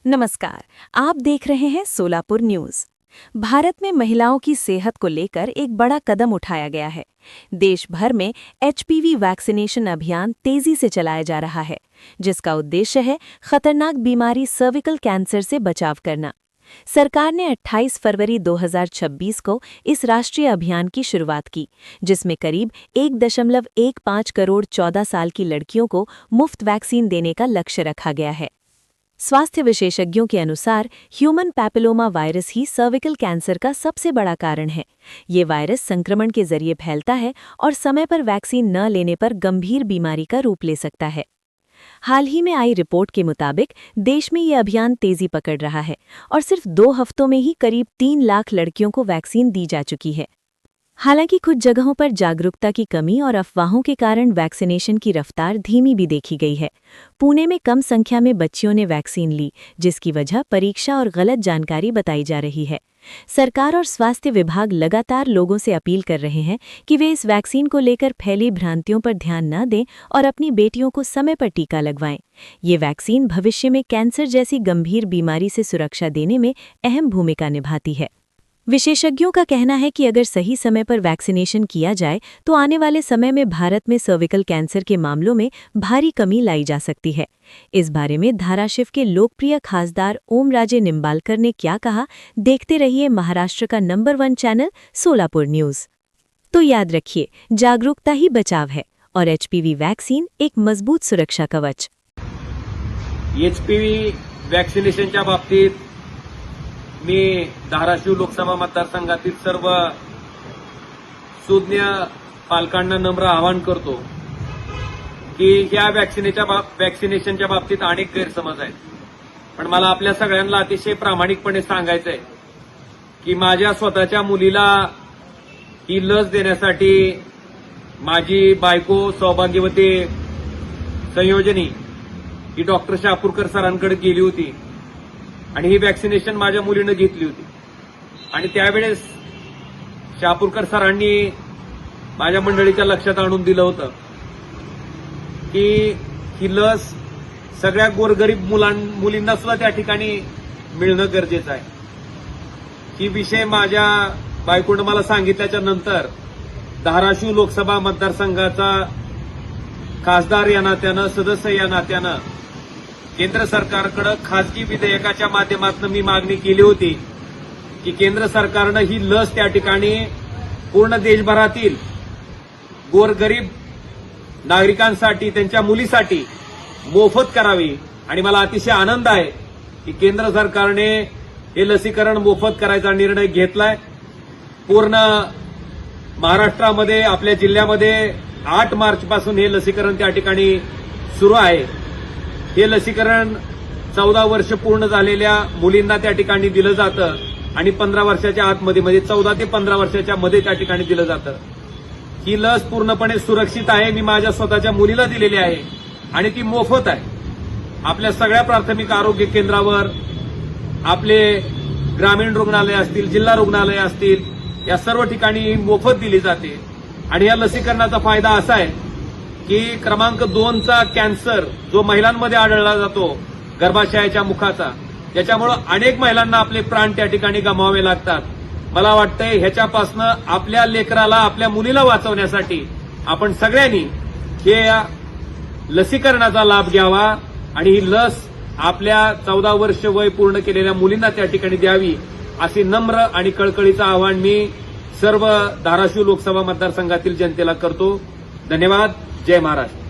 नमस्कार, आप देख रहे हैं सोलापुर न्यूज। भारत में महिलाओं की सेहत को लेकर एक बड़ा कदम उठाया गया है। देश भर में एचपीवी वैक्सीनेशन अभियान तेजी से चलाया जा रहा है, जिसका उद्देश्य है खतरनाक बीमारी सर्विकल कैंसर से बचाव करना। सरकार ने 28 फरवरी 2026 को इस राष्ट्रीय अभियान की शुरुआत की, जिसमें करीब 1.15 करोड़ 14 साल की लड़कियों को मुफ्त वैक्सीन देने का लक्ष्य रखा गया है। स्वास्थ्य विशेषज्ञों के अनुसार ह्यूमन पैपिलोमा वायरस ही सर्विकल कैंसर का सबसे बड़ा कारण है। ये वायरस संक्रमण के जरिए फैलता है और समय पर वैक्सीन न लेने पर गंभीर बीमारी का रूप ले सकता है। हाल ही में आई रिपोर्ट के मुताबिक देश में ये अभियान तेजी पकड़ रहा है और सिर्फ 2 हफ्तों में ही करीब 3 लाख लड़कियों को वैक्सीन दी जा चुकी है। हालांकि कुछ जगहों पर जागरूकता की कमी और अफवाहों के कारण वैक्सीनेशन की रफ्तार धीमी भी देखी गई है। पुणे में कम संख्या में बच्चियों ने वैक्सीन ली, जिसकी वजह परीक्षा और गलत जानकारी बताई जा रही है। सरकार और स्वास्थ्य विभाग लगातार लोगों से अपील कर रहे हैं कि वे इस वैक्सीन को लेकर फैली भ्रांतियों पर ध्यान न दें और अपनी बेटियों को समय पर टीका लगवाएं। ये वैक्सीन भविष्य में कैंसर जैसी गंभीर बीमारी से सुरक्षा देने में अहम भूमिका निभाती है। विशेषज्ञों का कहना है कि अगर सही समय पर वैक्सीनेशन किया जाए तो आने वाले समय में भारत में सर्विकल कैंसर के मामलों में भारी कमी लाई जा सकती है। इस बारे में धाराशिव के लोकप्रिय खासदार ओमराजे निंबालकर ने क्या कहा, देखते रहिए महाराष्ट्र का नंबर 1 चैनल सोलापुर न्यूज। तो याद रखिए, जागरूकता ही बचाव है और एचपीवी वैक्सीन एक मजबूत सुरक्षा कवच। एचपीवी वॅक्सिनेशनच्या बाबतीत मी धाराशिव लोकसभा मतदारसंघातील सर्व सुज्ञ पालकांना नम्र आवाहन करतो की या वॅक्सिनेशनच्या बाबतीत अनेक गैरसमज आहेत, पण मला आपल्या सगळ्यांना अतिशय प्रामाणिकपणे सांगायचं आहे की माझ्या स्वतःच्या मुलीला ही लस देण्यासाठी माझी बायको सौभाग्यवती संयोजनी ही डॉक्टर शापूरकर सरांकडे गेली होती आणि ही वॅक्सिनेशन माझ्या मुलीनं घेतली होती आणि त्यावेळेस शापूरकर सरांनी माझ्या मंडळीच्या लक्षात आणून दिलं होतं की ही लस सगळ्या गोरगरीब मुलींना सुद्धा त्या ठिकाणी मिळणं गरजेचं आहे। ही विषय माझ्या बायकोनं मला सांगितल्याच्या नंतर धाराशिव लोकसभा मतदारसंघाचा खासदार या नात्यानं, सदस्य या नात्यानं केंद्र सरकारकडे खासगी विधेयकाच्या माध्यमातून मी मागणी केली होती की केंद्र सरकारनं ही लस त्या ठिकाणी पूर्ण देशभरातील गोरगरीब नागरिकांसाठी, त्यांच्या मुलीसाठी मोफत करावी आणि मला अतिशय आनंद आहे की केंद्र सरकारने हे लसीकरण मोफत करायचा निर्णय घेतलाय। पूर्ण महाराष्ट्रामध्ये, आपल्या जिल्ह्यामध्ये 8 मार्चपासून हे लसीकरण त्या ठिकाणी सुरू आहे। हे लसीकरण 14 वर्ष पूर्ण झालेल्या मुलींना त्या ठिकाणी दिलं जातं आणि 15 वर्षाच्या आतमध्ये, म्हणजे 14 ते 15 वर्षाच्या मध्ये त्या ठिकाणी दिलं जातं। ही लस पूर्णपणे सुरक्षित आहे। मी माझ्या स्वतःच्या मुलीला दिलेली आहे आणि ती मोफत आहे। आपल्या सगळ्या प्राथमिक आरोग्य केंद्रावर, आपले ग्रामीण रुग्णालय असतील, जिल्हा रुग्णालय असतील, या सर्व ठिकाणी मोफत दिली जाते। आणि या लसीकरणाचा फायदा असा आहे की क्रमांक 2चा कॅन्सर जो महिलांमध्ये आढळला जातो, गर्भाशयाच्या मुखाचा, त्याच्यामुळे अनेक महिलांना आपले प्राण त्या ठिकाणी गमावावे लागतात। मला वाटतंय ह्याच्यापासून आपल्या लेकराला, आपल्या मुलीला वाचवण्यासाठी आपण सगळ्यांनी हे लसीकरणाचा लाभ घ्यावा आणि ही लस आपल्या 14 वर्ष वय पूर्ण केलेल्या मुलींना त्या ठिकाणी द्यावी, अशी नम्र आणि कळकळीचं आवाहन मी सर्व धाराशिव लोकसभा मतदारसंघातील जनतेला करतो। धन्यवाद। जय महाराष्ट्र।